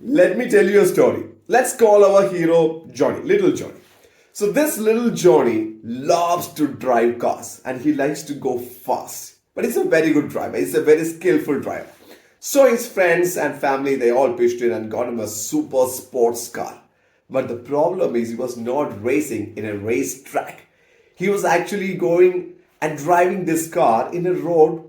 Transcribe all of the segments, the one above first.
Let me tell you a story. Let's call our hero Johnny, little Johnny. So this little Johnny loves to drive cars and he likes to go fast. But he's a very good driver. He's a very skillful driver. So his friends and family, they all pitched in and got him a super sports car. But the problem is he was not racing in a race track. He was actually going and driving this car in a road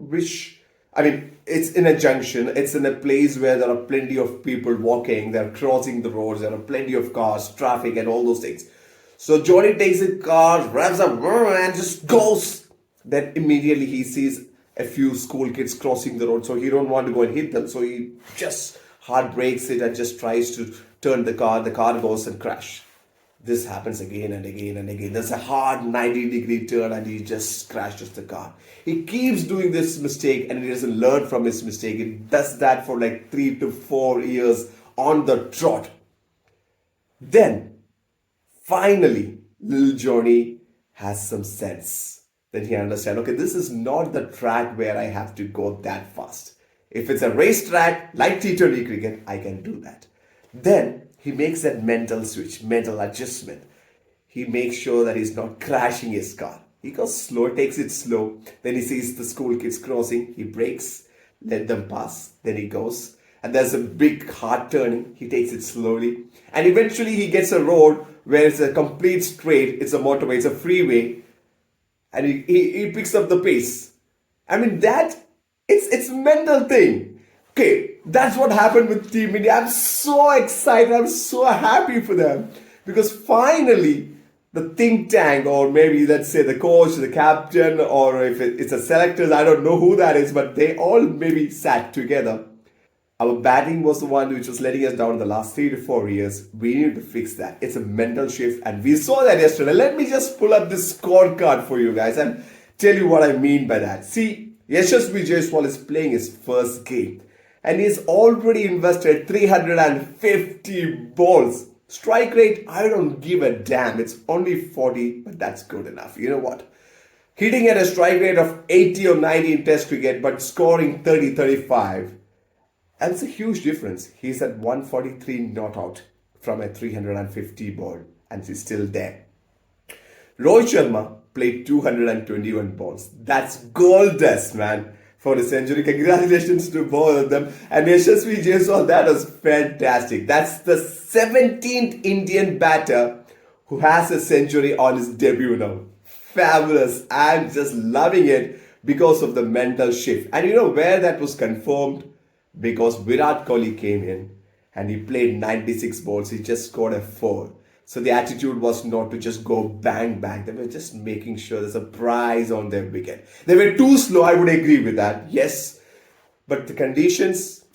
it's in a junction, it's in a place where there are plenty of people walking, they're crossing the roads, there are plenty of cars, traffic, and all those things. So Johnny takes a car, revs up, and just goes. Then immediately he sees a few school kids crossing the road, so he don't want to go and hit them. So he just hard brakes it and just tries to turn the car. The car goes and crash. This happens again and again and again. There's a hard 90-degree turn and he just crashes the car. He keeps doing this mistake and he doesn't learn from his mistake. He does that for like 3 to 4 years on the trot. Then, finally, little Johnny has some sense. Then he understands, okay, this is not the track where I have to go that fast. If it's a race track like T20 cricket, I can do that. Then he makes that mental switch, mental adjustment. He makes sure that he's not crashing his car. He goes slow, takes it slow. Then he sees the school kids crossing. He brakes, let them pass. Then he goes. And there's a big hard turning. He takes it slowly. And eventually he gets a road where it's a complete straight. It's a motorway, it's a freeway. And he picks up the pace. It's a mental thing. Okay, that's what happened with Team India. I'm so excited. I'm so happy for them. Because finally, the think tank, or maybe let's say the coach, the captain, or if it's a selectors, I don't know who that is, but they all maybe sat together. Our batting was the one which was letting us down in the last 3 to 4 years. We need to fix that. It's a mental shift, and we saw that yesterday. Let me just pull up this scorecard for you guys and tell you what I mean by that. See, Yashasvi Jaiswal is playing his first game. And he's already invested 350 balls. Strike rate, I don't give a damn. It's only 40, but that's good enough. You know what? Hitting at a strike rate of 80 or 90 in Test cricket, but scoring 30, 35. That's a huge difference. He's at 143 not out from a 350 ball, and he's still there. Rohit Sharma played 221 balls. That's gold dust, man. For a century. Congratulations to both of them. And Yashasvi Jaiswal, that was fantastic. That's the 17th Indian batter who has a century on his debut now. Fabulous. I'm just loving it because of the mental shift. And you know where that was confirmed? Because Virat Kohli came in and he played 96 balls. He just scored a 4. So the attitude was not to just go bang, bang. They were just making sure there's a prize on their wicket. They were too slow, I would agree with that. Yes, but the conditions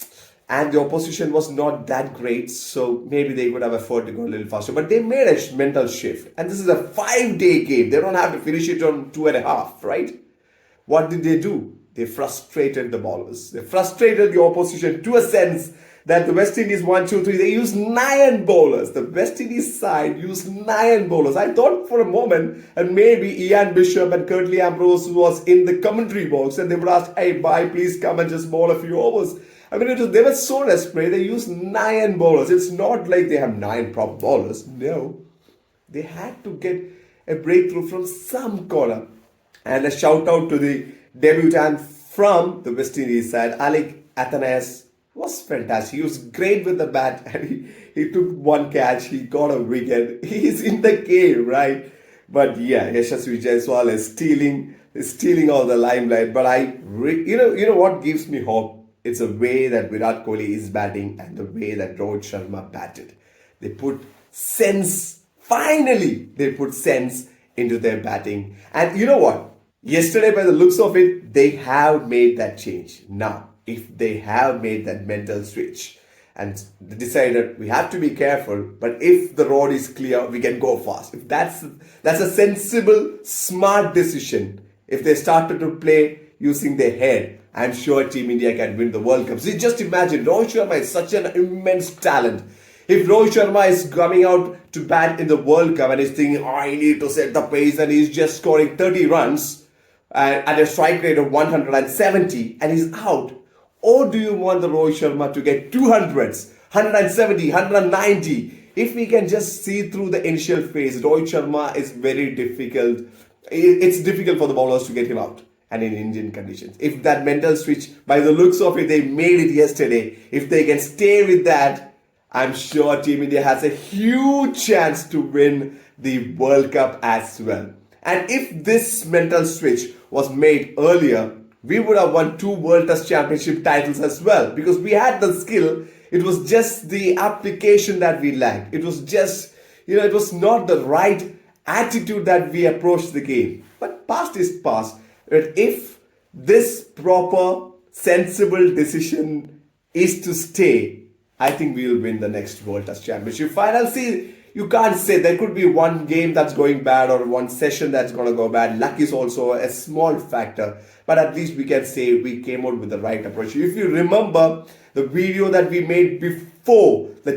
and the opposition was not that great. So maybe they would have afforded to go a little faster. But they made a mental shift. And this is a 5-day game. They don't have to finish it on 2.5, right? What did they do? They frustrated the bowlers. They frustrated the opposition to a sense that the West Indies 1, 2, 3, they used 9 bowlers. The West Indies side used 9 bowlers. I thought for a moment, and maybe Ian Bishop and Curtly Ambrose was in the commentary box, and they would ask, hey, bye, please come and just bowl a few overs. They were so desperate, they used 9 bowlers. It's not like they have 9 proper bowlers. No. They had to get a breakthrough from some corner. And a shout out to the debutant from the West Indies side, Alec Athanasis. Was fantastic. He was great with the bat and he took one catch, he got a wicket. He's in the game, right? But yeah, Yashasvi Jaiswal is stealing all the limelight. But you know what gives me hope? It's the way that Virat Kohli is batting and the way that Rohit Sharma batted. They put sense, finally, they put sense into their batting. And you know what? Yesterday, by the looks of it, they have made that change. Now, if they have made that mental switch and decided we have to be careful, but if the road is clear, we can go fast. If that's a sensible, smart decision. If they started to play using their head, I'm sure Team India can win the World Cup. See, just imagine, Rohit Sharma is such an immense talent. If Rohit Sharma is coming out to bat in the World Cup and he's thinking, I need to set the pace, and he's just scoring 30 runs at a strike rate of 170 and he's out, or do you want the Rohit Sharma to get 200s 170, 190. If we can just see through the initial phase, Rohit Sharma is very difficult. It's difficult for the bowlers to get him out. And in Indian conditions, if that mental switch, by the looks of it, they made it yesterday. If they can stay with that, I'm sure Team India has a huge chance to win the World Cup as well. And if this mental switch was made earlier, we would have won 2 World Test Championship titles as well, because we had the skill. It was just the application that we lacked. It was just, it was not the right attitude that we approached the game. But past is past. But if this proper, sensible decision is to stay, I think we will win the next World Test Championship final. See, you can't say there could be one game that's going bad or one session that's going to go bad. Luck is also a small factor, but at least we can say we came out with the right approach. If you remember the video that we made before the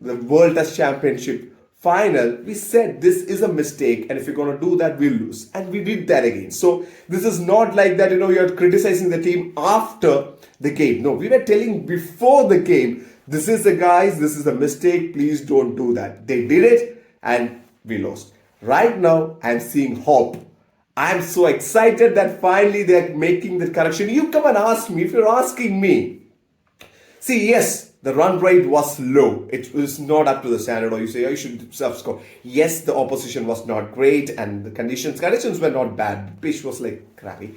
the World Test Championship final, we said this is a mistake, and if you're going to do that, we'll lose. And we did that again. So this is not like that, you're criticizing the team after the game. No, we were telling before the game, this is a mistake, please don't do that. They did it and we lost. Right now, I'm seeing hope. I'm so excited that finally they're making the correction. You come and ask me, if you're asking me. See, yes, the run rate was low. It was not up to the standard, or you say, you should score. Yes, the opposition was not great and the conditions were not bad. The pitch was like crappy.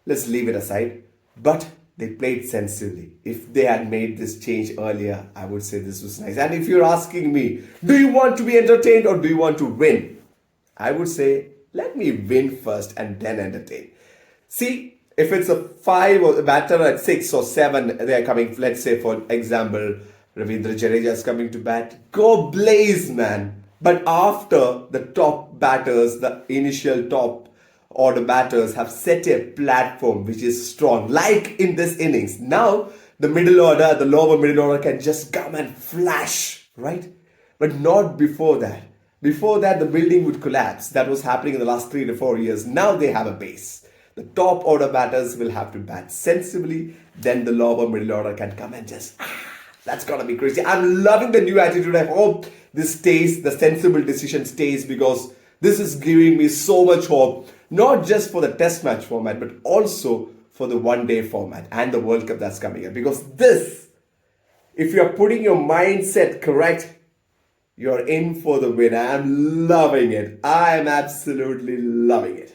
Let's leave it aside. But they played sensibly. If they had made this change earlier, I would say this was nice. And if you're asking me, do you want to be entertained or do you want to win? I would say, let me win first and then entertain. See, if it's a 5 or a batter at 6 or 7, they are coming, let's say for example, Ravindra Jadeja is coming to bat, go blaze, man. But after the top batters, the initial top order batters have set a platform which is strong, like in this innings. Now, the lower middle order can just come and flash, right? But not before that. Before that, the building would collapse. That was happening in the last 3 to 4 years. Now they have a base. The top order batters will have to bat sensibly. Then the lower middle order can come and just, that's gonna be crazy. I'm loving the new attitude. I hope this stays, the sensible decision stays, because this is giving me so much hope. Not just for the test match format, but also for the one-day format and the World Cup that's coming up. Because this, if you're putting your mindset correct, you're in for the win. I'm loving it. I'm absolutely loving it.